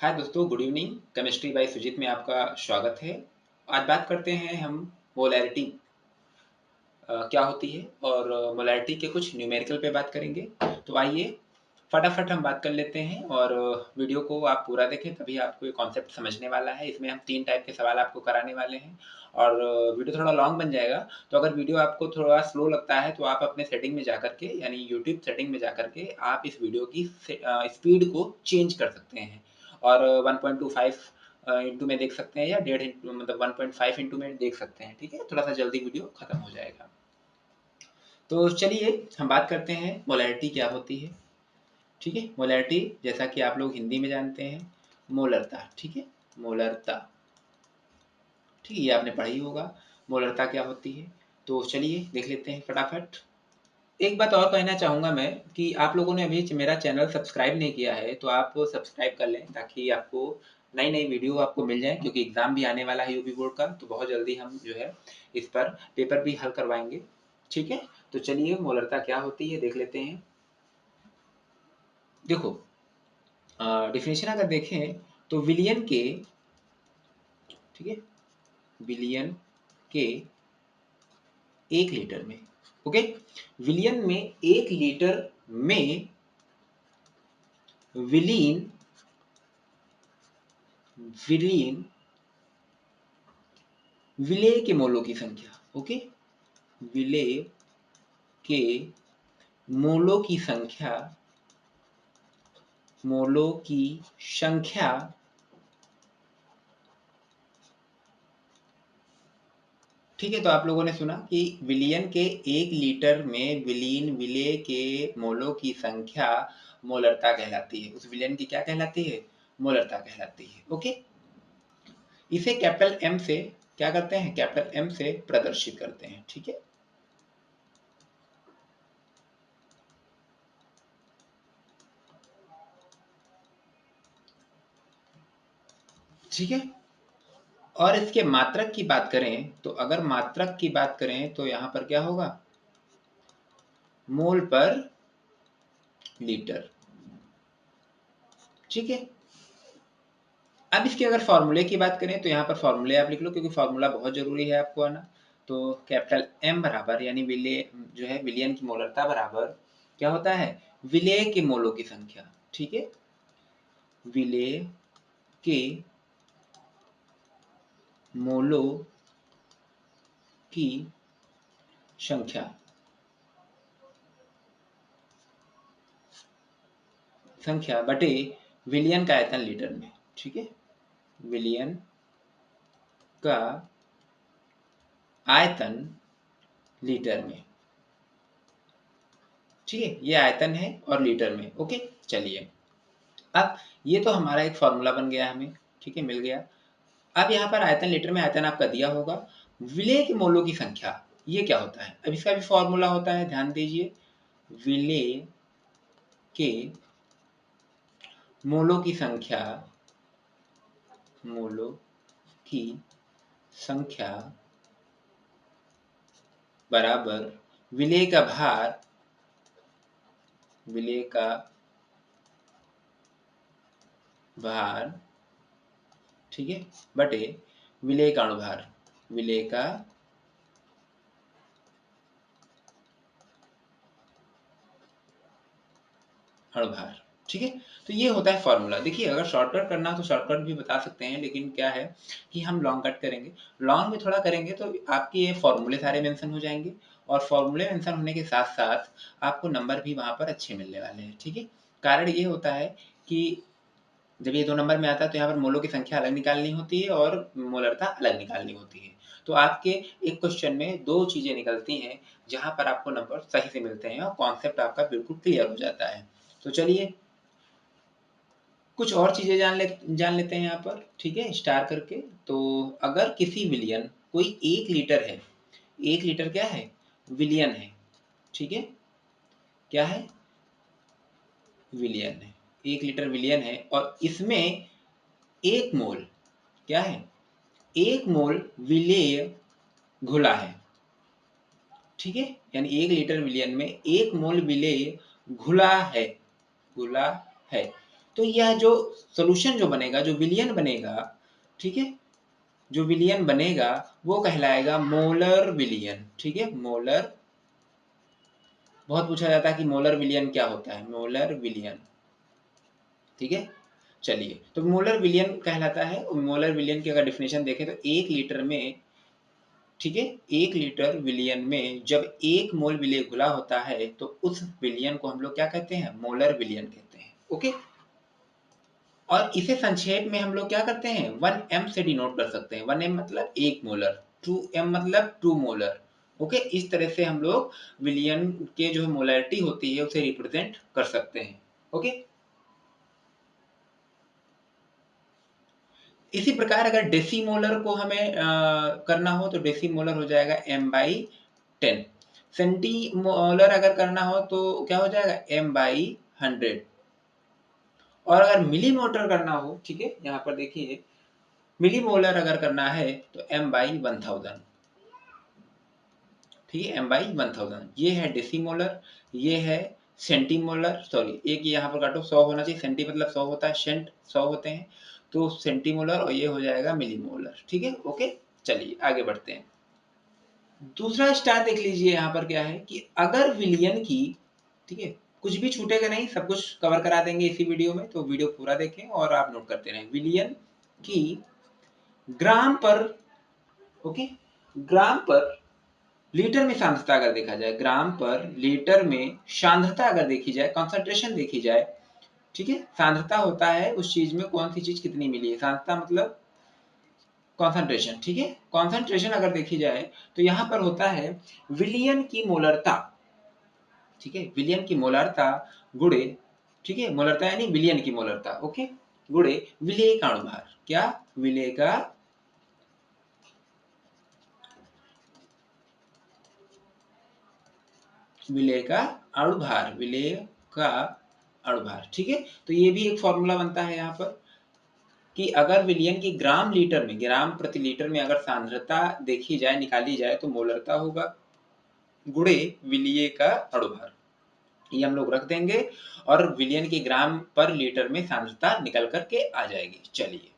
हाय दोस्तों, good evening. Chemistry by Sujeet में आपका स्वागत है। आज बात करते हैं हम मोलैरिटी क्या होती है और मोलैरिटी के कुछ न्यूमेरिकल पे बात करेंगे। तो आइए फटाफट हम बात कर लेते हैं और वीडियो को आप पूरा देखें, तभी आपको ये कॉन्सेप्ट समझने वाला है। इसमें हम 3 टाइप के सवाल आपको कराने वाले हैं और वीडियो थोड़ा लॉन्ग बन जाएगा। तो अगर वीडियो आपको थोड़ा स्लो लगता है तो आप अपने सेटिंग में जाकर के, यानी यूट्यूब सेटिंग में जाकर के आप इस वीडियो की स्पीड को चेंज कर सकते हैं और 1.25 इंटू में देख सकते हैं या डेढ़ इंटू मतलब 1.5 इंटू में देख सकते हैं। ठीक है, थोड़ा सा जल्दी वीडियो खत्म हो जाएगा। तो चलिए हम बात करते हैं मोलैरिटी क्या होती है। ठीक है, मोलैरिटी जैसा कि आप लोग हिंदी में जानते हैं मोलरता। ठीक है, मोलरता, ठीक है, ये आपने पढ़ा ही होगा। मोलरता क्या होती है, तो चलिए देख लेते हैं फटाफट। एक बात और कहना चाहूँगा मैं कि आप लोगों ने अभी मेरा चैनल सब्सक्राइब नहीं किया है तो आप सब्सक्राइब कर लें, ताकि आपको नई नई वीडियो आपको मिल जाए, क्योंकि एग्ज़ाम भी आने वाला है यूपी बोर्ड का। तो बहुत जल्दी हम जो है इस पर पेपर भी हल करवाएंगे। ठीक है, तो चलिए मोलरता क्या होती है देख लेते हैं। देखो, डिफिनेशन अगर देखें तो विलियन के, ठीक है, विलियन के 1 लीटर में, ओके, विलियन में 1 लीटर में विलीन विलीन विलेय के मोलों की संख्या, ओके, विलेय के मोलों की संख्या, मोलों की संख्या, ठीक है। तो आप लोगों ने सुना कि विलियन के 1 लीटर में विलीन विलेय के मोलों की संख्या मोलरता कहलाती है। उस विलियन की क्या कहलाती है? मोलरता कहलाती है, ओके। इसे कैपिटल एम से क्या करते हैं? कैपिटल एम से प्रदर्शित करते हैं, ठीक है। ठीक है, और इसके मात्रक की बात करें तो, अगर मात्रक की बात करें तो यहां पर क्या होगा? मोल पर लीटर, ठीक है। अब इसके अगर फॉर्मूले की बात करें तो यहाँ पर फॉर्मूले आप लिख लो, क्योंकि फॉर्मूला बहुत जरूरी है आपको आना। तो कैपिटल एम बराबर, यानी विलेय जो है विलियन की मोलरता बराबर क्या होता है? विलेय के मोलों की संख्या, ठीक है, विलेय के मोलों की संख्या, संख्या बटे विलियन का आयतन लीटर में, ठीक है, विलियन का आयतन लीटर में, ठीक है, ये आयतन है और लीटर में, ओके। चलिए, अब ये तो हमारा एक फॉर्मूला बन गया हमें, ठीक है, मिल गया। अब यहाँ पर आयतन लीटर में आयतन आपका दिया होगा। विलेय के मोलों की संख्या, ये क्या होता है? अब इसका भी फॉर्मूला होता है, ध्यान दीजिए। विलेय के मोलों की संख्या, मोलों की संख्या बराबर विलेय का भार, विलेय का भार, ठीक है, बटे विलेय का अणुभार, विलेय का अणुभार, ठीक है। तो ये होता है फॉर्मूला। देखिए, अगर शॉर्टकट करना हो तो शॉर्टकट भी बता सकते हैं, लेकिन क्या है कि हम लॉन्ग कट करेंगे। लॉन्ग में थोड़ा करेंगे तो आपके ये फॉर्मूले सारे मेंशन हो जाएंगे, और फॉर्मूले मेंशन होने के साथ साथ आपको नंबर भी वहां पर अच्छे मिलने वाले हैं, ठीक है। कारण ये होता है कि जब ये 2 नंबर में आता है तो यहाँ पर मोलों की संख्या अलग निकालनी होती है और मोलरता अलग निकालनी होती है। तो आपके एक क्वेश्चन में 2 चीजें निकलती हैं, जहां पर आपको नंबर सही से मिलते हैं और कॉन्सेप्ट आपका बिल्कुल क्लियर हो जाता है। तो चलिए कुछ और चीजें जान लेते हैं यहाँ पर, ठीक है, स्टार करके। तो अगर किसी विलियन, कोई 1 लीटर है, 1 लीटर क्या है? विलियन है, ठीक है, क्या है? विलियन है, 1 लीटर विलियन है, और इसमें 1 मोल क्या है? 1 मोल विलेय घुला है, ठीक है, यानी 1 लीटर विलियन में 1 मोल विलेय घुला है, घुला है। तो यह जो सॉल्यूशन जो बनेगा, जो विलयन बनेगा, ठीक है, जो विलयन बनेगा वो कहलाएगा मोलर विलयन। ठीक है, मोलर। बहुत पूछा जाता है कि मोलर विलयन क्या होता है, मोलर विलयन। ठीक है, चलिए, तो मोलर विलयन कहलाता है। मोलर विलयन की अगर डेफिनेशन देखें तो 1 लीटर में, ठीक है, 1 लीटर विलयन में जब 1 मोल विलेय घुला होता है तो उस विलयन को हम लोग क्या कहते हैं, मोलर विलयन कहते हैं। ओके, और इसे संक्षेप में हम लोग क्या करते हैं, 1m से डिनोट कर सकते हैं। 1m मतलब 1 मोलर, 2m मतलब 2 मोलर। ओके, इस तरह से हम लोग विलयन के जो मोलैरिटी होती है उसे रिप्रेजेंट कर सकते हैं। ओके, इसी प्रकार अगर डेसीमोलर को हमें करना हो तो डेसीमोलर हो जाएगा m/10। सेंटीमोलर अगर करना हो तो क्या हो जाएगा, m/100। और अगर मिलीमोलर करना हो, ठीक है, यहाँ पर देखिए, मिलीमोलर अगर करना है तो m/1000। ठीक है, m/1000। ये है डेसीमोलर, ये है सेंटीमोलर। सॉरी, एक यहाँ पर काटो, 100 होना चाहिए। सेंटी मतलब 100 होता है, सेंट 100 होते हैं, तो सेंटीमोलर, और ये हो जाएगा मिलीमोलर। ठीक है, ओके, चलिए आगे बढ़ते हैं। दूसरा स्टार देख लीजिए, यहाँ पर क्या है कि अगर विलयन की, ठीक है, कुछ भी छूटेगा नहीं, सब कुछ कवर करा देंगे इसी वीडियो में, तो वीडियो पूरा देखें और आप नोट करते रहें। विलयन की ग्राम पर, ओके, ग्राम पर लीटर में सांद्रता अगर देखा जाए, ग्राम पर लीटर में सांद्रता अगर देखी जाए, कंसंट्रेशन देखी जाए, ठीक है, सांद्रता होता है उस चीज में कौन सी चीज कितनी मिली है, सांद्रता मतलब कॉन्सेंट्रेशन। ठीक है, कॉन्सेंट्रेशन अगर देखी जाए तो यहां पर होता है विलियन की मोलरता। ठीक है, विलियन की मोलरता गुणे, ठीक है, मोलरता यानी विलियन की मोलरता, ओके, गुणे विलेय का अणुभार। क्या, विलेय का, विलेय का अणुभार, विलेय का अणुभार। ठीक है, तो ये भी एक फॉर्मूला बनता है यहाँ पर कि अगर विलियन की ग्राम लीटर में, ग्राम प्रति लीटर में अगर सांद्रता देखी जाए, निकाली जाए, तो मोलरता होगा गुणे विलेय का अणुभार। ये हम लोग रख देंगे और विलियन के ग्राम पर लीटर में सांद्रता निकल करके आ जाएगी। चलिए,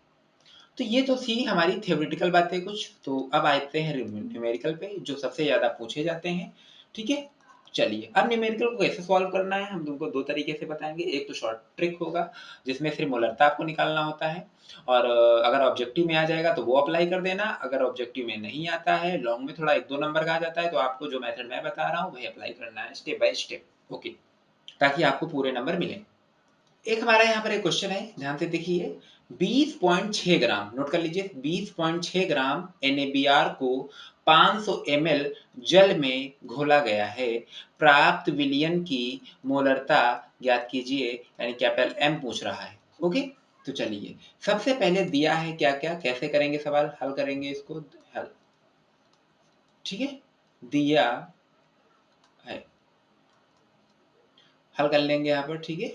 तो ये तो थी हमारी थ्योरेटिकल बातें कुछ। तो अब आते हैं न्यूमेरिकल पे, जो सबसे ज्यादा पूछे जाते हैं। ठीक है, चलिए, अब न्यूमेरिकल को कैसे सॉल्व करना है हम तुमको दो तरीके से बताएंगे। एक तो शॉर्ट ट्रिक होगा जिसमें सिर्फ मोलरता आपको निकालना होता है, और अगर ऑब्जेक्टिव में आ जाएगा तो वो अप्लाई कर देना। अगर ऑब्जेक्टिव में नहीं आता है, लॉन्ग में थोड़ा 1-2 नंबर का आ जाता है, तो आपको जो मेथड मैं बता रहा हूँ वही अप्लाई करना है, स्टेप बाय स्टेप। ओके, ताकि आपको पूरे नंबर मिले। एक हमारा यहाँ पर एक क्वेश्चन है, ध्यान से देखिए। 20.6 ग्राम, नोट कर लीजिए, 20.6 ग्राम NaBr को 500 ml जल में घोला गया है। प्राप्त विलयन की मोलरता ज्ञात कीजिए, यानी कैपिटल M पूछ रहा है। ओके, तो चलिए, सबसे पहले दिया है क्या क्या, कैसे करेंगे सवाल, हल करेंगे इसको, हल। ठीक है, दिया है, हल कर लेंगे यहाँ पर। ठीक है,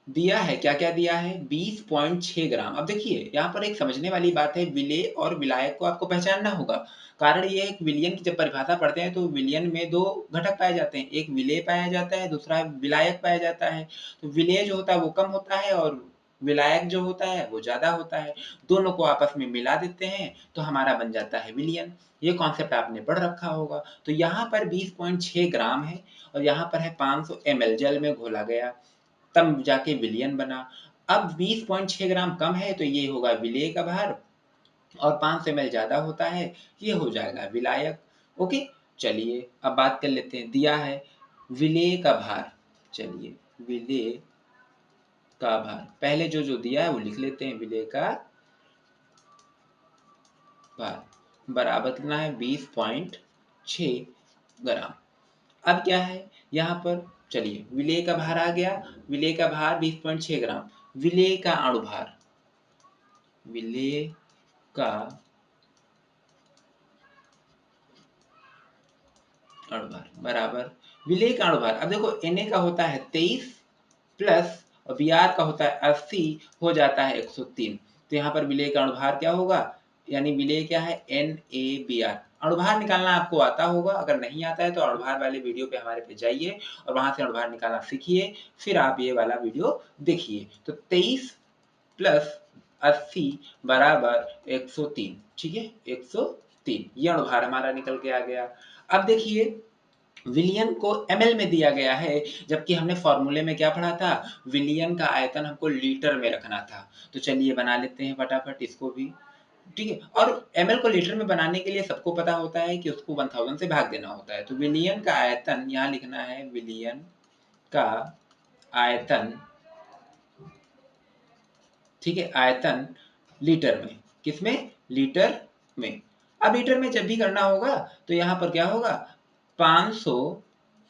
दिया है, क्या क्या दिया है, 20.6 ग्राम। अब देखिए, यहाँ पर एक समझने वाली बात है, विलेय और विलायक को आपको पहचानना होगा। कारण ये एक विलयन की जब परिभाषा पढ़ते हैं तो विलयन में दो घटक पाए जाते हैं, एक विलेय पाया जाता है, दूसरा विलायक पाया जाता है। तो विलेय जो होता है वो कम होता है और विलायक जो होता है वो ज्यादा होता है। दोनों को आपस में मिला देते हैं तो हमारा बन जाता है विलयन। ये कॉन्सेप्ट आपने पढ़ रखा होगा। तो यहाँ पर 20.6 ग्राम है और यहाँ पर है 500 ml जल में घोला गया, तब जाके विलियन बना। अब 20.6 ग्राम कम है तो ये होगा विलेय का भार, और 500 ml ज्यादा होता है, ये हो जाएगा विलायक। ओके, चलिए अब बात कर लेते हैं। दिया है विलेय का भार, चलिए, विलेय का भार, पहले जो जो दिया है वो लिख लेते हैं। विलेय का भार बराबर कितना है, 20.6 ग्राम। अब क्या है यहाँ पर, चलिए, विलेय का भार आ गया, विलेय का भार 20.6 ग्राम। विलेय का अणुभार, विलेय का अणुभार बराबर विलेय का अणुभार। अब देखो, Na का होता है 23 प्लस, और Br का होता है 80, हो जाता है 103। तो यहाँ पर विलेय का अणुभार क्या होगा, यानी विलेय क्या है, NaBr। अणुभार निकालना आपको आता होगा, अगर नहीं आता है तो अणुभार वाले वीडियो पे हमारे पे जाइए और वहाँ से अणुभार निकालना सीखिए, फिर आप ये वाला वीडियो देखिए। तो 23 प्लस 80 बराबर 103, ठीक है, 103 ये अणुभार हमारा निकल के आ गया। अब देखिए विलियन को ml में दिया गया है, जबकि हमने फॉर्मूले में क्या पढ़ा था, विलियन का आयतन हमको लीटर में रखना था। तो चलिए बना लेते हैं फटाफट इसको भी, ठीक है। और ml को लीटर में बनाने के लिए सबको पता होता है कि उसको 1000 से भाग देना होता है। तो विलियन का आयतन यहाँ लिखना है, विलियन का आयतन, ठीक है, आयतन लीटर में, किसमें, लीटर में। अब लीटर में जब भी करना होगा तो यहाँ पर क्या होगा, 500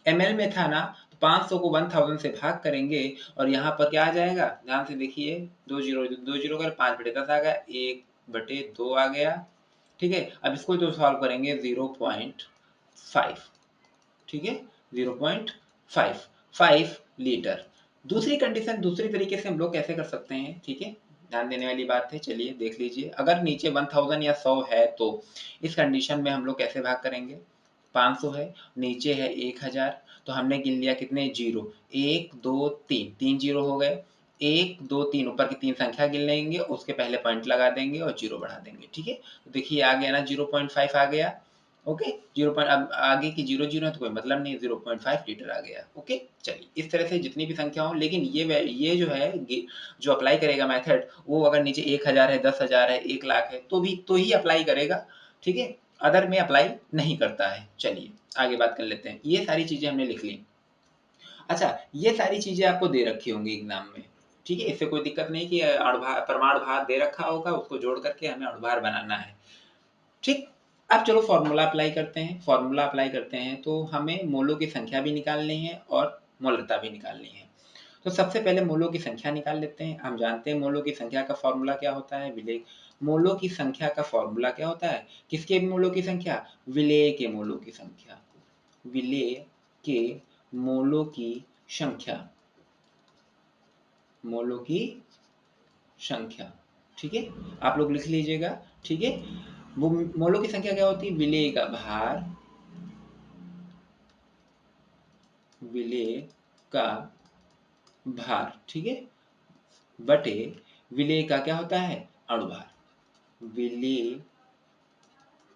ml में था ना, तो 500 को 1000 से भाग करेंगे और यहाँ पर क्या आ जाएगा, ध्यान से देखिए, दो जीरो कर 5/10 आ गया, 1/2 आ गया, ठीक है। अब इसको जो सॉल्व करेंगे 0.5, ठीक है, 0.5 लीटर। दूसरी कंडीशन दूसरी तरीके से हम लोग कैसे कर सकते हैं, ठीक है, ध्यान देने वाली बात है, चलिए देख लीजिए। अगर नीचे 1000 या 100 है तो इस कंडीशन में हम लोग कैसे भाग करेंगे, 500 है, नीचे है 1000, तो हमने गिन लिया कितने जीरो, 1 2 3, 3 जीरो हो गए, 1 2 3 ऊपर की 3 संख्या गिन लेंगे, उसके पहले पॉइंट लगा देंगे और जीरो बढ़ा देंगे, ठीक है। तो देखिए आ गया ना 0.5 आ गया, ओके। 0 अब आगे की 0 है तो कोई मतलब नहीं, 0.5 लीटर आ गया, ओके। चलिए इस तरह से जितनी भी संख्या हो, लेकिन ये जो है जो अप्लाई करेगा मेथड, वो अगर नीचे 1000 है, 10,000 है, 1,00,000 है तो ही अप्लाई करेगा, ठीक है, अदर में अप्लाई नहीं करता है। चलिए आगे बात कर लेते हैं, ये सारी चीजें हमने लिख ली। अच्छा, ये सारी चीजें आपको दे रखी होंगी एग्जाम में, ठीक है, इससे कोई दिक्कत नहीं कि अणुभार परमाणु भार दे रखा होगा, उसको जोड़ करके हमें अणुभार बनाना है, ठीक। अब चलो फॉर्मूला अप्लाई करते हैं। फॉर्मूला अप्लाई करते हैं तो हमें मोलों की संख्या भी निकालनी है और मोलरता भी निकालनी है। तो सबसे पहले मोलों की संख्या निकाल लेते हैं। हम जानते हैं मोलों की संख्या का फॉर्मूला क्या होता है, विलेय। मोलों की संख्या का फॉर्मूला क्या होता है, किसके मोलों की संख्या, विलेय के मोलों की संख्या, विलेय के मोलों की संख्या, मोलों की संख्या, ठीक है, आप लोग लिख लीजिएगा, ठीक है। वो मोलों की संख्या क्या होती है, विलेय का भार, विलेय का भार, ठीक है, बटे विलेय का क्या होता है, अणुभार, विलेय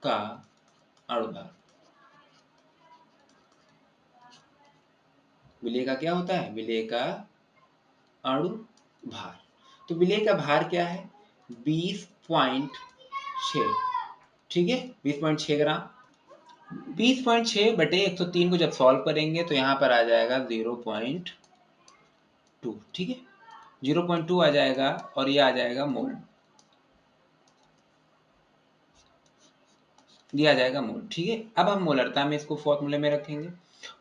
का अणुभार, विलेय का क्या होता है, विलेय का अणुभार। तो विलेय का भार क्या है, 20.6, ठीक है, 20.6 ग्राम। 20.6 बटे 103 को जब सॉल्व करेंगे तो यहाँ पर आ जाएगा 0.2, ठीक है, 0.2 आ जाएगा और ये आ जाएगा मोल, दिया जाएगा मोल, ठीक है। अब हम मोलरता में इसको फॉर्मूले में रखेंगे।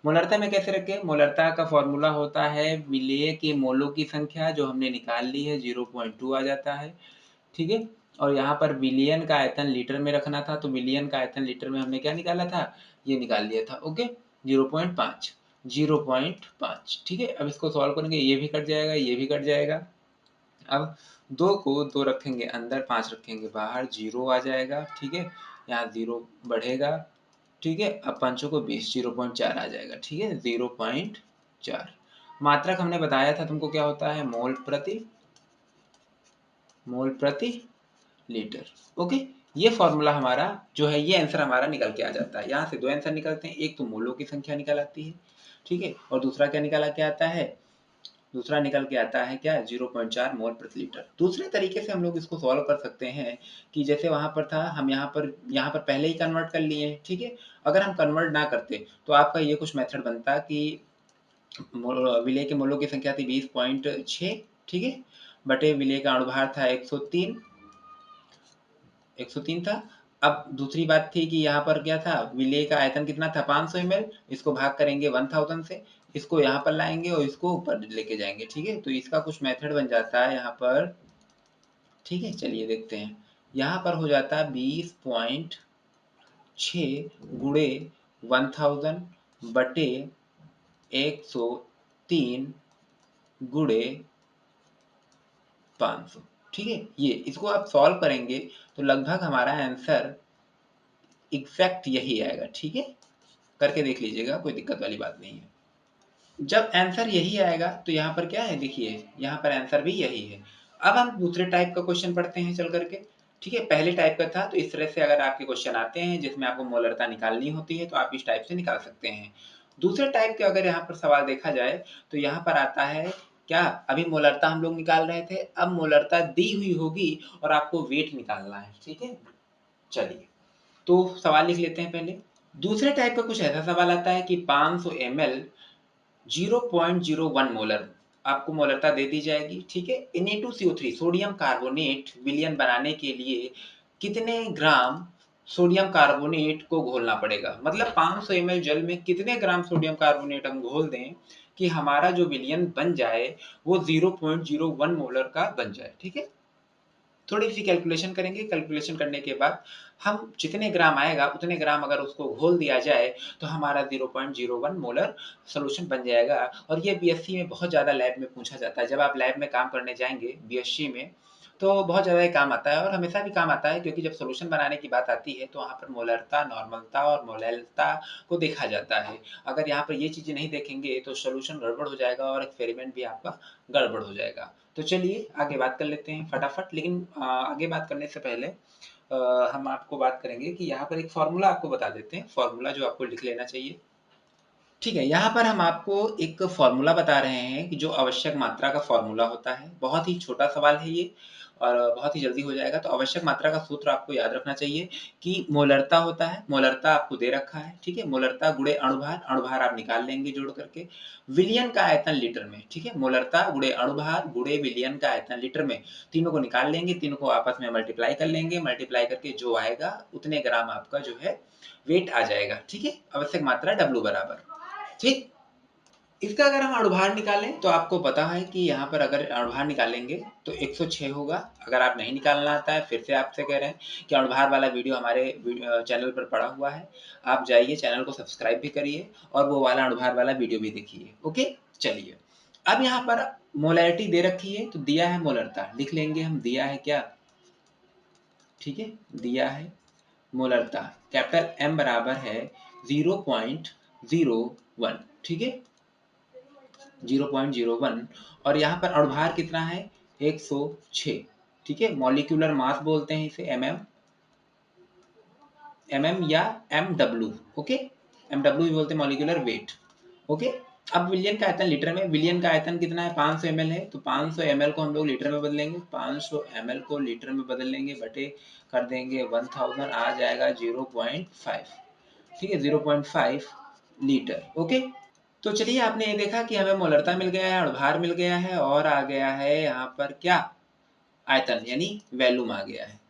मोलरता में कैसे रखें, मोलरता का फॉर्मूला होता है विलेय के मोलों की संख्या, जो हमने निकाल ली है 0.2 आ जाता है, ठीक है। और यहाँ पर विलियन का आयतन लीटर में रखना था, तो विलियन का आयतन लीटर में हमने क्या निकाला था, ये निकाल लिया था, ओके, 0.5, 0.5, ठीक है। अब इसको सॉल्व करेंगे, ये भी कट जाएगा, ये भी कट जाएगा। अब 2 को 2 रखेंगे अंदर, 5 रखेंगे बाहर, 0 आ जाएगा, ठीक है, यहाँ 0 बढ़ेगा, ठीक है। अब 5 को 20, 0.4 आ जाएगा, ठीक है, 0.4। मात्रक हमने बताया था तुमको क्या होता है, मोल प्रति लीटर, ओके। ये फॉर्मूला हमारा जो है, ये आंसर हमारा निकल के आ जाता है। यहाँ से 2 आंसर निकलते हैं, एक तो मोलों की संख्या निकल आती है, ठीक है, और दूसरा क्या निकल के आता है, दूसरा निकल के आता है क्या, 0.4 मोल प्रति लीटर। दूसरे तरीके से हम लोग इसको सॉल्व कर सकते हैं कि जैसे वहां पर था, हम यहाँ पर पहले ही कन्वर्ट कर लिए हैं, ठीक है। अगर हम कन्वर्ट ना करते तो आपका ये कुछ मेथड बनता कि विलेय के मोलों की संख्या थी 20.6, ठीक है, बटे विलेय का अणुभार था 103, 103 था। अब दूसरी बात थी कि यहाँ पर क्या था, विलेय का आयतन कितना था, 500 ml, इसको भाग करेंगे 1000 से, इसको यहाँ पर लाएंगे और इसको ऊपर लेके जाएंगे, ठीक है। तो इसका कुछ मेथड बन जाता है यहाँ पर, ठीक है, चलिए देखते हैं। यहाँ पर हो जाता है 20.6 गुणे 1000 बटे 103 गुणे 500, ठीक है। ये इसको आप सॉल्व करेंगे तो लगभग हमारा आंसर एग्जैक्ट यही आएगा, ठीक है, करके देख लीजिएगा, कोई दिक्कत वाली बात नहीं है। जब आंसर यही आएगा तो यहाँ पर क्या है, देखिए यहाँ पर आंसर भी यही है। अब हम दूसरे टाइप का क्वेश्चन पढ़ते हैं चल करके, ठीक है। पहले टाइप का था तो इस तरह से अगर आपके क्वेश्चन आते हैं जिसमें आपको मोलरता निकालनी होती है तो आप इस टाइप से निकाल सकते हैं। दूसरे टाइप के अगर यहाँ पर सवाल देखा जाए तो यहाँ पर आता है क्या, अभी मोलरता हम लोग निकाल रहे थे, अब मोलरता दी हुई होगी और आपको वेट निकालना है, ठीक है। चलिए तो सवाल लिख लेते हैं पहले। दूसरे टाइप का कुछ ऐसा सवाल आता है कि 500 ml 0.01 मोलर आपको मोलरता दे दी जाएगी, ठीक है। Na2CO3 सोडियम कार्बोनेट विलयन बनाने के लिए कितने ग्राम सोडियम कार्बोनेट को घोलना पड़ेगा, मतलब 500 ml जल में कितने ग्राम सोडियम कार्बोनेट हम घोल दें कि हमारा जो विलयन बन जाए वो 0.01 मोलर का बन जाए, ठीक है। थोड़ी सी कैलकुलेशन करेंगे, कैलकुलेशन करने के बाद हम जितने ग्राम आएगा उतने ग्राम अगर उसको घोल दिया जाए तो हमारा 0.01 मोलर सोल्यूशन बन जाएगा। और ये बीएससी में बहुत ज़्यादा लैब में पूछा जाता है, जब आप लैब में काम करने जाएंगे बीएससी में तो बहुत ज़्यादा ये काम आता है और हमेशा भी काम आता है, क्योंकि जब सोल्यूशन बनाने की बात आती है तो वहाँ पर मोलरता, नॉर्मलता और मोलेलता को देखा जाता है। अगर यहाँ पर ये चीज़ें नहीं देखेंगे तो सोल्यूशन गड़बड़ हो जाएगा और एक्सपेरिमेंट भी आपका गड़बड़ हो जाएगा। तो चलिए आगे बात कर लेते हैं फटाफट, लेकिन आगे बात करने से पहले हम आपको बात करेंगे कि यहाँ पर एक फॉर्मूला आपको बता देते हैं, फॉर्मूला जो आपको लिख लेना चाहिए, ठीक है। यहाँ पर हम आपको एक फॉर्मूला बता रहे हैं कि जो आवश्यक मात्रा का फॉर्मूला होता है, बहुत ही छोटा सवाल है ये और बहुत ही जल्दी हो जाएगा। तो आवश्यक मात्रा का सूत्र आपको याद रखना चाहिए कि मोलरता होता है, मोलरता आपको दे रखा है, ठीक है। मोलरता गुणे अणुभार, अणुभार आप निकाल लेंगे जोड़ करके, विलयन का आयतन लीटर में, ठीक है। मोलरता गुणे अणुभार गुणे विलयन का आयतन लीटर में, तीनों को निकाल लेंगे, तीनों को आपस में मल्टीप्लाई कर लेंगे, मल्टीप्लाई करके जो आएगा उतने ग्राम आपका जो है वेट आ जाएगा, ठीक है। आवश्यक मात्रा W बराबर, ठीक। इसका अगर हम अणुभार निकालें तो आपको पता है कि यहाँ पर अगर अणुभार निकालेंगे तो 106 होगा। अगर आप नहीं निकालना आता है, फिर से आपसे कह रहे हैं कि अणुभार वाला वीडियो हमारे चैनल पर पड़ा हुआ है, आप जाइए चैनल को सब्सक्राइब भी करिए और वो वाला अणुभार वाला वीडियो भी देखिए, ओके। चलिए अब यहाँ पर मोलैरिटी दे रखी है तो दिया है मोलरता, लिख लेंगे हम, दिया है क्या, ठीक है, दिया है मोलरता, कैपिटल M बराबर है 0.01, ठीक है, 0.01। और यहाँ पर अणुभार कितना है, 106, ठीक है। मॉलिक्यूलर मास बोलते हैं इसे, mm या mw, ओके, mw भी बोलते हैं मॉलिक्यूलर वेट, ओके। अब विलियन का आयतन लीटर में, विलियन का आयतन कितना है, 500 ml है, तो 500 ml को हम लोग लीटर में बदलेंगे, 500 ml को लीटर में बदल लेंगे, बटे कर देंगे 1000, आ जाएगा 0.5, ठीक है, 0.5 लीटर, ओके। तो चलिए आपने ये देखा कि हमें मोलरता मिल गया है, अणुभार मिल गया है और आ गया है यहाँ पर क्या, आयतन यानी वैल्यूम आ गया है।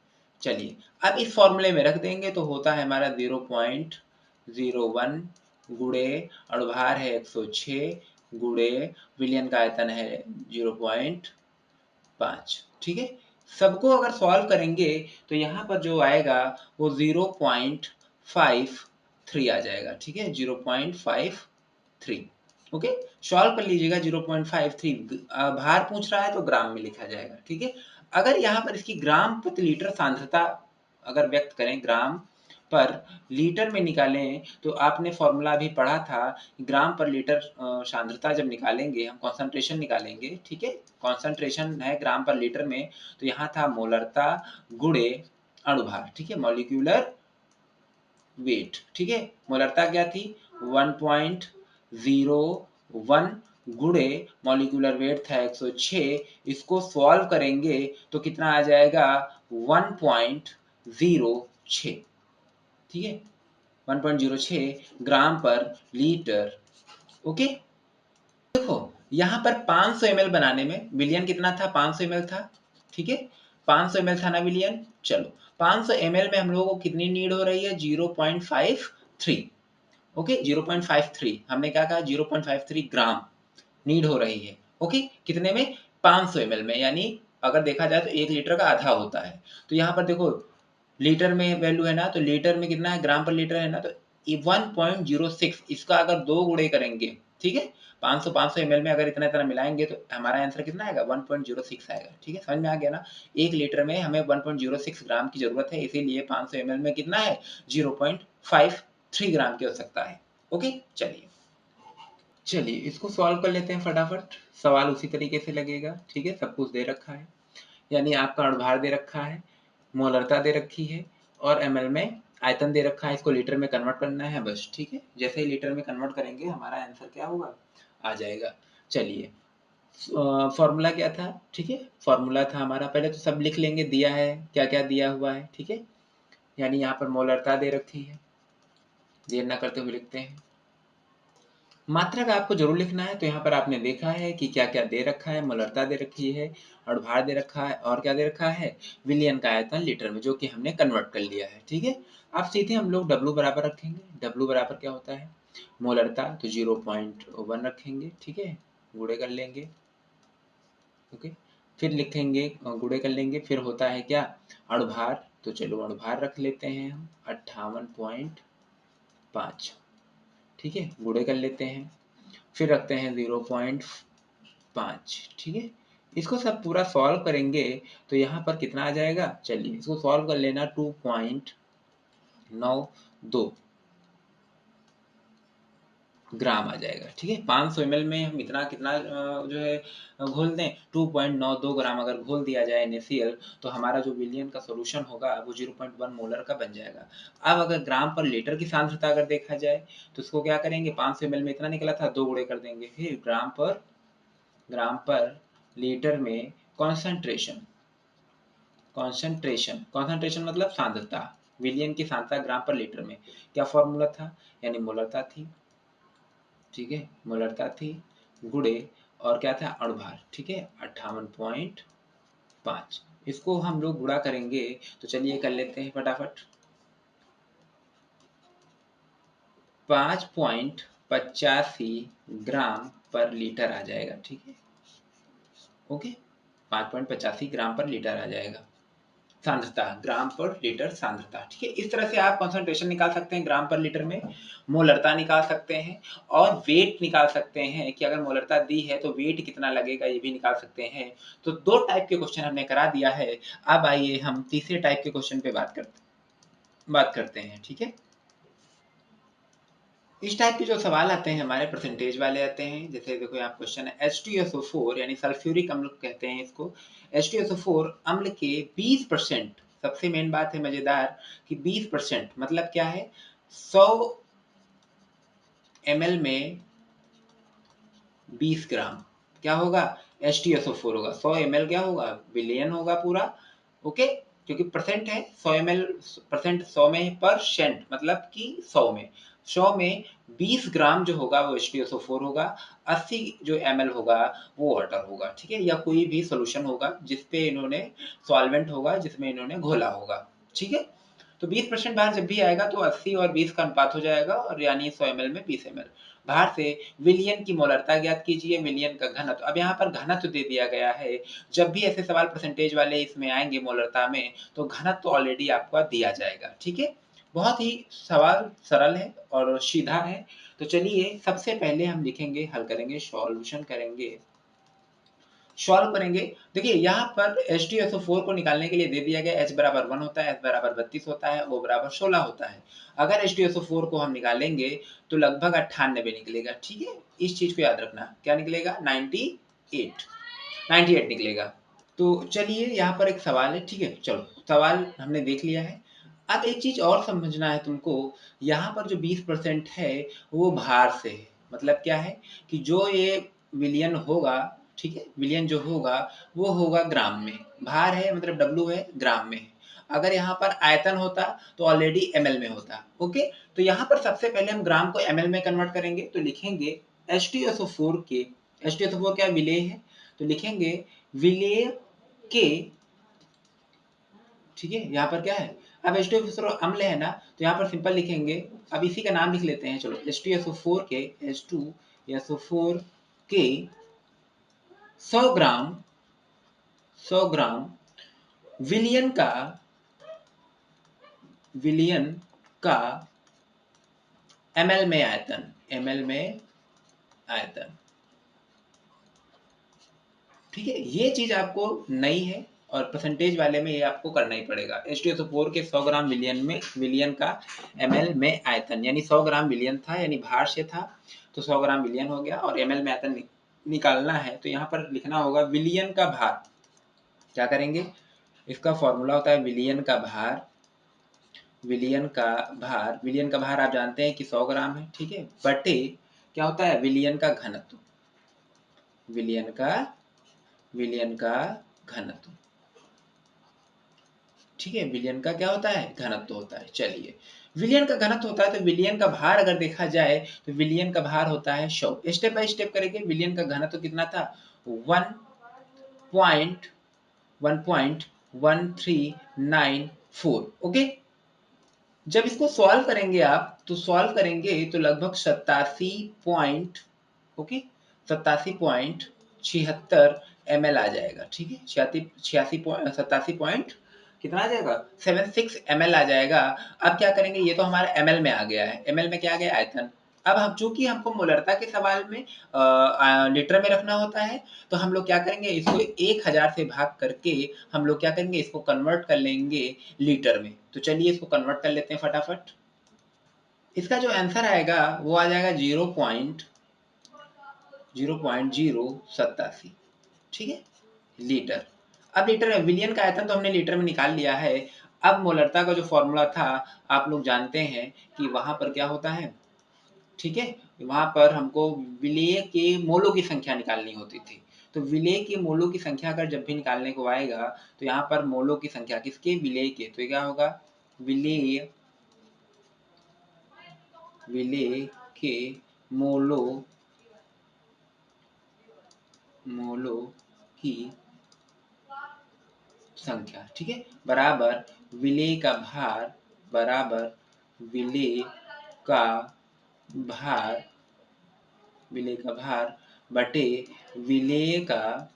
चलिए अब इस फॉर्मूले में रख देंगे तो होता है हमारा 0.01 गुणे अणुभार है 106 गुणे विलयन का आयतन है 0.5, ठीक है। सबको अगर सॉल्व करेंगे तो यहाँ पर जो आएगा वो 0.53 आ जाएगा, ठीक है, 0.53, ओके। सॉल्व कर लीजिएगा 0.53, भार पूछ रहा है तो ग्राम में लिखा जाएगा, ठीक है। अगर यहाँ पर इसकी ग्राम प्रति लीटर सांद्रता अगर व्यक्त करें, ग्राम पर लीटर में निकालें तो आपने फॉर्मूला भी पढ़ा था, ग्राम पर लीटर सांद्रता जब निकालेंगे हम, कॉन्सेंट्रेशन निकालेंगे, ठीक है, कॉन्सेंट्रेशन है ग्राम पर लीटर में, तो यहाँ था मोलरता गुणे अणुभार, ठीक है, मॉलिक्यूलर वेट, ठीक है। मोलरता क्या थी 1.01 गुणे मॉलिक्यूलर वेट था 106, इसको सॉल्व करेंगे तो कितना आ जाएगा 1.06, ठीक है, 1.06 ग्राम पर लीटर, ओके। देखो यहाँ पर 500 ml बनाने में विलियन कितना था, 500 ml था, ठीक है, 500 ml था ना विलियन। चलो 500 ml में हम लोगों को कितनी नीड हो रही है, 0.53, ओके, 0.53, हमने क्या कहा 0.53 ग्राम नीड हो रही है, ओके, कितने में, 500 ml में, यानी अगर देखा जाए तो 1 लीटर का आधा होता है। तो यहाँ पर देखो लीटर में वैल्यू है ना, तो लीटर में कितना है, ग्राम पर लीटर है ना, तो 1.06, इसका अगर 2 गुणे करेंगे ठीक है। 500 ml में अगर इतना इतना मिलाएंगे तो हमारा आंसर कितना आएगा, 1.06 आएगा। ठीक है, समझ में आ गया ना। 1 लीटर में हमें 1.06 ग्राम की जरूरत है, इसीलिए 500 ml में कितना है, 0.53 ग्राम की आवश्यकता है। ओके, चलिए चलिए इसको सॉल्व कर लेते हैं फटाफट। सवाल उसी तरीके से लगेगा। ठीक है, सब कुछ दे रखा है, यानी आपका अणुभार दे रखा है, मोलरता दे रखी है और एमएल में आयतन दे रखा है। इसको लीटर में कन्वर्ट करना है बस। ठीक है, जैसे ही लीटर में कन्वर्ट करेंगे हमारा आंसर क्या होगा, आ जाएगा। चलिए फॉर्मूला क्या था, ठीक है, फॉर्मूला था हमारा, पहले तो सब लिख लेंगे, दिया है क्या क्या दिया हुआ है। ठीक है, यानी यहाँ पर मोलरता दे रखी है, देर ना करते हुए लिखते हैं। मात्रक आपको जरूर लिखना है। तो यहाँ पर आपने देखा है कि क्या क्या दे रखा है, मोलरता दे रखी है, अणुभार दे रखा है और क्या दे रखा है, विलियन का आयतन लीटर में, जो कि हमने कन्वर्ट कर लिया है। ठीक है, अब सीधे हम लोग W बराबर रखेंगे। W बराबर क्या होता है, मोलरता, तो 0.1 रखेंगे। ठीक है, गुणे कर लेंगे। ओके, फिर लिखेंगे, गुणे कर लेंगे, फिर होता है क्या, अणुभार, तो चलो अणुभार रख लेते हैं हम 58.5। ठीक है, गुणे कर लेते हैं, फिर रखते हैं 0.5। ठीक है, इसको सब पूरा सॉल्व करेंगे तो यहाँ पर कितना आ जाएगा, चलिए इसको सॉल्व कर लेना, 2.92 ग्राम आ जाएगा। ठीक है, 500 ml में हम इतना कितना जो है घोल दें, 2.92 ग्राम अगर घोल दिया जाए NaCl, तो हमारा जो विलियन का सॉल्यूशन होगा वो 0.1 मोलर का बन जाएगा। अब अगर ग्राम पर लीटर की सांद्रता अगर देखा जाए तो इसको क्या करेंगे, 500 ml में इतना निकला था, 2 गुणे कर देंगे, फिर ग्राम पर लीटर में कॉन्सेंट्रेशन, कॉन्सेंट्रेशन मतलब सांद्रता, विलियन की सांद्रता ग्राम पर लीटर में, क्या फॉर्मूला था, यानी मोलरता थी। ठीक है, मोलरता थी, गुणे और क्या था, अणुभार। ठीक है, 58.5, इसको हम लोग गुणा करेंगे तो चलिए कर लेते हैं फटाफट। 5.85 ग्राम पर लीटर आ जाएगा। ठीक है, ओके, 5.85 ग्राम पर लीटर आ जाएगा सांद्रता, ग्राम पर लीटर सांद्रता। ठीक है, इस तरह से आप कंसंट्रेशन निकाल सकते हैं ग्राम पर लीटर में, मोलरता निकाल सकते हैं और वेट निकाल सकते हैं कि अगर मोलरता दी है तो वेट कितना लगेगा, ये भी निकाल सकते हैं। तो 2 टाइप के क्वेश्चन हमने करा दिया है। अब आइए हम तीसरे टाइप के क्वेश्चन पे बात करते हैं। ठीक है, इस टाइप के जो सवाल आते हैं हमारे, परसेंटेज वाले आते हैं। जैसे देखो यहाँ क्वेश्चन है, H2SO4 यानी सल्फ्यूरिक अम्ल कहते हैं इसको, H2SO4 अम्ल के 20%, सबसे मेन बात है मजेदार कि 20% मतलब क्या है, 100 ml में 20 ग्राम क्या होगा, H2SO4 होगा। 100 ml क्या होगा, विलियन होगा पूरा। ओके, क्योंकि परसेंट है, 100 ml परसेंट, 100 में परसेंट मतलब कि 100 में 20 ग्राम जो होगा वो H2SO4 होगा। 80 जो ml होगा वो वाटर होगा। ठीक है, या कोई भी सोल्यूशन होगा जिसपे इन्होंने, सॉल्वेंट होगा जिसमें इन्होंने घोला होगा। ठीक है, तो 20% बाहर जब भी आएगा तो 80 और 20 का अनुपात हो जाएगा, और यानी 100 ml में 20 ml। बाहर से विलियन की मोलरता ज्ञात कीजिए, विलियन का घनत्व। अब यहाँ पर घनत्व दे दिया गया है। जब भी ऐसे सवाल परसेंटेज वाले इसमें आएंगे मोलरता में, तो घनत्व ऑलरेडी आपको दिया जाएगा। ठीक है, बहुत ही सवाल सरल है और सीधा है। तो चलिए सबसे पहले हम लिखेंगे, हल करेंगे, सॉल्यूशन करेंगे, सॉल्व करेंगे। देखिए यहाँ पर H2SO4 को निकालने के लिए दे दिया गया, H बराबर 1 होता है, S बराबर 32 होता है, O बराबर 16 होता है। अगर H2SO4 को हम निकालेंगे तो लगभग 98 निकलेगा। ठीक है, इस चीज को याद रखना, क्या निकलेगा, 98 निकलेगा। तो चलिए यहाँ पर एक सवाल है। ठीक है, चलो सवाल हमने देख लिया है। अब एक चीज और समझना है तुमको, यहाँ पर जो 20% है वो भार से है। मतलब क्या है कि जो ये विलियन होगा, ठीक है, विलियन जो होगा वो होगा ग्राम में, भार है मतलब W है, ग्राम में है। अगर यहाँ पर आयतन होता तो ऑलरेडी ml में होता। ओके, तो यहाँ पर सबसे पहले हम ग्राम को ml में कन्वर्ट करेंगे, तो लिखेंगे H2SO4 के, H2SO4 क्या, विलेय है, तो लिखेंगे विलेय के, ठीक है, यहाँ पर क्या है, अब H2SO4 अम्ल है ना, तो यहाँ पर सिंपल लिखेंगे, अब इसी का नाम लिख लेते हैं, चलो H2SO4 के, H2SO4 के 100 ग्राम, 100 ग्राम विलियन का, ml में आयतन, ml में आयतन। ठीक है, ये चीज आपको नई है और परसेंटेज वाले में ये आपको करना ही पड़ेगा। H2SO4 के 100 ग्राम विलियन का ml में आयतन, यानी 100 ग्राम विलियन था, यानी भार से था तो 100 ग्राम विलियन हो गया, और ml में आयतन निकालना है तो यहाँ पर लिखना होगा विलियन का भार। क्या करेंगे, इसका फॉर्मूला होता है विलियन का भार। विलियन का भार, विलियन का भार आप जानते हैं कि 100 ग्राम है, ठीक है, बटे क्या होता है विलियन का घनत्व। विलियन का घनत्व, ठीक है, विलियन का क्या होता है, घनत्व होता है। चलिए, विलियन का घनत्व होता है तो विलियन का भार अगर देखा जाए तो विलियन का भार होता है 100। स्टेप बाय स्टेप करेंगे। विलियन का घनत्व कितना था, 1.1394। ओके, जब इसको सॉल्व करेंगे आप तो सॉल्व करेंगे तो लगभग 87 पॉइंट, ओके, 87.76 ml आ जाएगा। ठीक है, 87 कितना आ जाएगा, 76 ml आ जाएगा। अब क्या करेंगे, ये तो हमारा ml में आ गया है, ml में क्या आ गया, आयतन। अब हम चूंकि हमको मोलरता के सवाल में लीटर में रखना होता है तो हम लोग क्या करेंगे, इसको 1000 से भाग करके हम लोग क्या करेंगे, इसको कन्वर्ट कर लेंगे लीटर में। तो चलिए इसको कन्वर्ट कर लेते हैं फटाफट। इसका जो आंसर आएगा वो आ जाएगा 0.087, ठीक है, लीटर। अब लीटर में विलियन का आयतन तो हमने लीटर में निकाल लिया है। अब मोलरता का जो फॉर्मूला था आप लोग जानते हैं कि वहां पर क्या होता है, ठीक है, वहां पर हमको विलेय के मोलों की संख्या निकालनी होती थी। तो विलेय के मोलों की संख्या अगर जब भी निकालने को आएगा तो यहाँ पर मोलों की संख्या किसके, विलेय के, तो क्या होगा, विलेय के मोलों की संख्या, ठीक है, बराबर विलेय का भार, बराबर विलेय का भार, विलेय का भार बटे विलेय का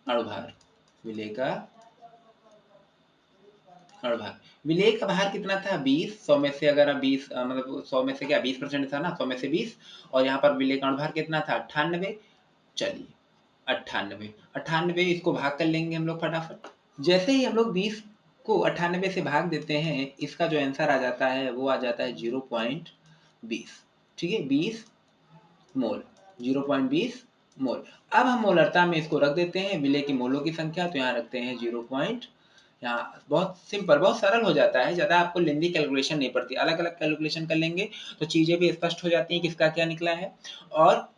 अणुभार, विलेय का अणुभार। विलेय का भार कितना था, 20। 100 में से अगर 20 मतलब 100 में से क्या 20% था ना, 100 में से 20, और यहाँ पर विलेय का अणुभार कितना था, 98। चलिए 98 इसको भाग कर लेंगे हम लोग फटाफट। जैसे ही हम लोग 20 को 98 से भाग देते हैं, इसका जो आंसर आ जाता है वो आ जाता है 0.20, ठीक है, 20 मोल, 0.20 मोल। अब हम मोलरता में इसको रख देते हैं विलेय की मोलों की संख्या, तो यहाँ रखते हैं 0. यहाँ बहुत सिंपल, बहुत सरल हो जाता है, ज़्यादा आपको लेंदी कैलकुलेशन नहीं पड़ती। अलग अलग कैलकुलेशन कर लेंगे तो चीज़ें भी स्पष्ट हो जाती हैं किसका क्या निकला है, और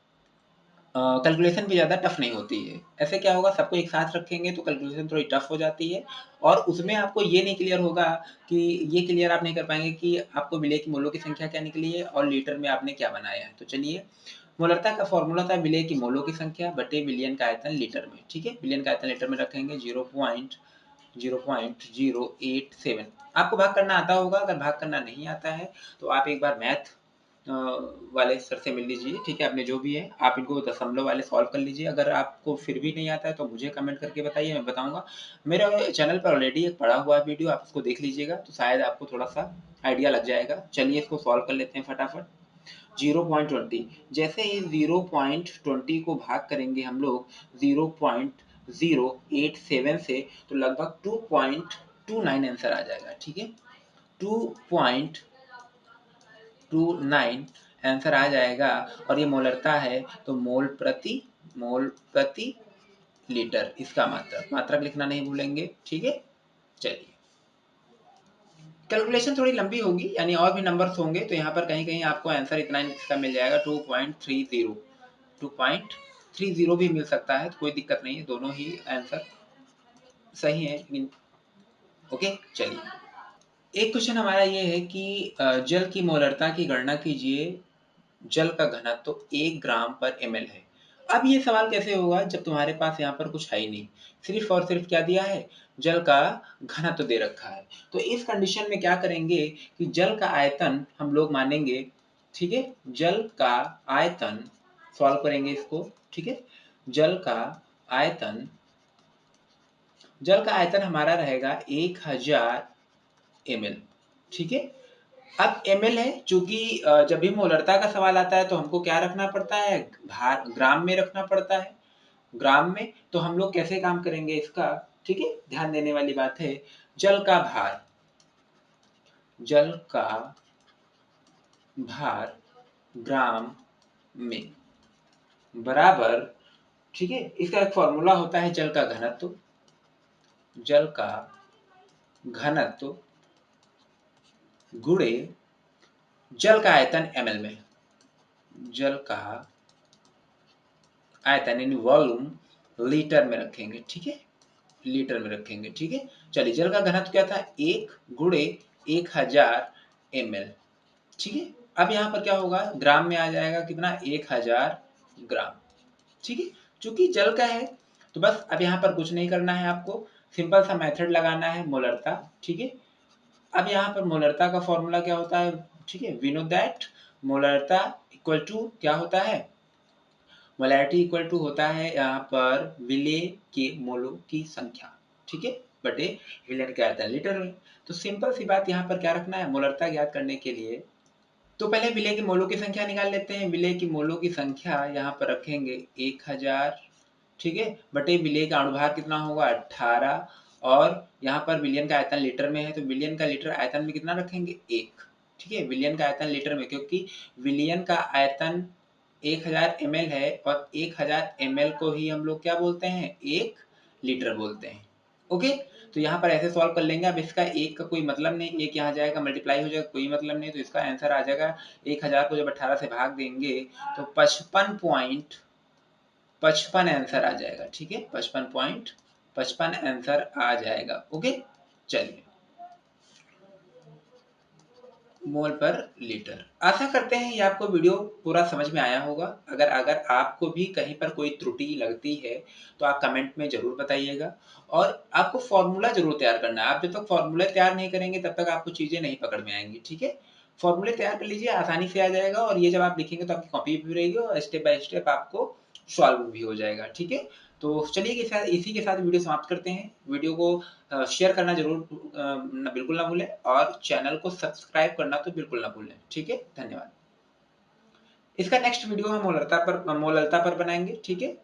कैलकुलेशन भी ज़्यादा टफ नहीं होती है। ऐसे क्या होगा, सबको एक साथ रखेंगे तो कैलकुलेशन थोड़ी टफ हो जाती है, और उसमें आपको ये नहीं क्लियर होगा कि ये क्लियर आप नहीं कर पाएंगे कि आपको विलेय की मोलों की संख्या क्या निकली है और लीटर में आपने क्या बनाया है। तो चलिए, मोलरता का फॉर्मूला था विलेय की मोलों की संख्या बटे विलियन का आयतन लीटर में, ठीक है, विलियन का आयतन लीटर में रखेंगे 0.087। आपको भाग करना आता होगा, अगर भाग करना नहीं आता है तो आप एक बार मैथ वाले सर से मिल लीजिए, ठीक है, आपने जो भी है आप इनको दशमलव वाले सॉल्व कर लीजिए। अगर आपको फिर भी नहीं आता है तो मुझे कमेंट करके बताइए, मैं बताऊंगा। मेरे चैनल पर ऑलरेडी एक पड़ा हुआ वीडियो, आप उसको देख लीजिएगा तो शायद आपको थोड़ा सा आइडिया लग जाएगा। चलिए इसको सॉल्व कर लेते हैं फटाफट। 0.20, जैसे ही 0.20 को भाग करेंगे हम लोग 0.087 से तो लगभग 2.29 आंसर आ जाएगा, ठीक है, 2.29 आंसर आ जाएगा। और ये मोलरता है तो मोल प्रति लीटर, इसका मात्रक लिखना नहीं भूलेंगे, ठीक है। चलिए, कैलकुलेशन थोड़ी लंबी होगी, यानी और भी नंबर्स होंगे तो यहाँ पर कहीं कहीं आपको आंसर इतना इसका मिल जाएगा, 2.30 भी मिल सकता है, तो कोई दिक्कत नहीं है, दोनों ही आंसर सही है। ओके, चलिए, एक क्वेश्चन हमारा ये है कि जल की मोलरता की गणना कीजिए, जल का घनत्व तो 1 ग्राम पर ml है। अब ये सवाल कैसे होगा जब तुम्हारे पास यहाँ पर कुछ है ही नहीं, सिर्फ और सिर्फ क्या दिया है, जल का घनत्व दे रखा है। तो इस कंडीशन में क्या करेंगे कि जल का आयतन हम लोग मानेंगे, ठीक है, जल का आयतन सॉल्व करेंगे इसको, ठीक है, जल का आयतन, जल का आयतन हमारा रहेगा 1000 ml, ठीक है, अब ml है, चूंकि जब भी मोलरता का सवाल आता है तो हमको क्या रखना पड़ता है, भार ग्राम में रखना पड़ता है, ग्राम में। तो हम लोग कैसे काम करेंगे इसका, ठीक है, ध्यान देने वाली बात है। जल का भार, जल का भार ग्राम में बराबर, ठीक है, इसका एक फॉर्मूला होता है जल का घनत्व, जल का घनत्व गुणे जल का आयतन ml में, जल का आयतन यानी वॉल्यूम लीटर में रखेंगे, ठीक है, लीटर में रखेंगे, ठीक है। चलिए, जल का घनत्व क्या था, 1 गुणे 1000 ml, ठीक है। अब यहाँ पर क्या होगा, ग्राम में आ जाएगा कितना, 1000 ग्राम, ठीक है। चूंकि जल का है तो बस अब यहाँ पर कुछ नहीं करना है आपको, सिंपल सा मेथड लगाना है, मोलरता, ठीक है। अब यहाँ पर मोलरता का फॉर्मूला क्या होता है, ठीक है, वी नो दैट मोलरता इक्वल टू क्या होता है, मोलैरिटी इक्वल टू होता है यहाँ पर विलेय के मोलों की संख्या, ठीक है, बटे विलेय का आयतन लीटर में। तो सिंपल सी बात, यहाँ पर क्या रखना है, मोलरता ज्ञात करने के लिए तो पहले विलेय के मोलों की संख्या निकाल लेते हैं। विलेय की मोलों की संख्या यहाँ पर रखेंगे 1000, ठीक है, बटे विलेय का अणुभार कितना होगा, 18, और यहाँ पर विलयन का आयतन लीटर में है तो विलयन का लीटर आयतन में कितना रखेंगे, 1, ठीक है, विलयन का आयतन लीटर में, क्योंकि विलयन का आयतन 1000 ml है और 1000 ml को ही हम लोग क्या बोलते हैं, 1 लीटर बोलते हैं। ओके, तो यहाँ पर ऐसे सॉल्व कर लेंगे। अब इसका एक का कोई मतलब नहीं, एक यहाँ जाएगा मल्टीप्लाई हो जाएगा, कोई मतलब नहीं, तो इसका आंसर आ जाएगा 1000 को जब 18 से भाग देंगे तो 55.55 आंसर आ जाएगा, ठीक है, 55.55 आंसर आ जाएगा। ओके, चलिए, मोल पर लीटर। आशा करते हैं ये आपको वीडियो पूरा समझ में आया होगा। अगर अगर आपको भी कहीं पर कोई त्रुटि लगती है तो आप कमेंट में ज़रूर बताइएगा, और आपको फॉर्मूला ज़रूर तैयार करना है। आप जब तक फॉर्मूला तैयार नहीं करेंगे तब तक आपको चीज़ें नहीं पकड़ में आएँगी, ठीक है? फॉर्मूले तैयार कर लीजिए, आसानी से आ जाएगा, और ये जब आप लिखेंगे तो आपकी कॉपी भी रहेगी और स्टेप बाय स्टेप आपको सॉल्व भी हो जाएगा, ठीक है? तो चलिए इसी के साथ वीडियो समाप्त करते हैं। वीडियो को शेयर करना ज़रूर बिल्कुल ना भूलें, और चैनल को सब्सक्राइब करना तो बिल्कुल ना भूलें, ठीक है? धन्यवाद। इसका नेक्स्ट वीडियो हम मोलरता पर बनाएँगे, ठीक है?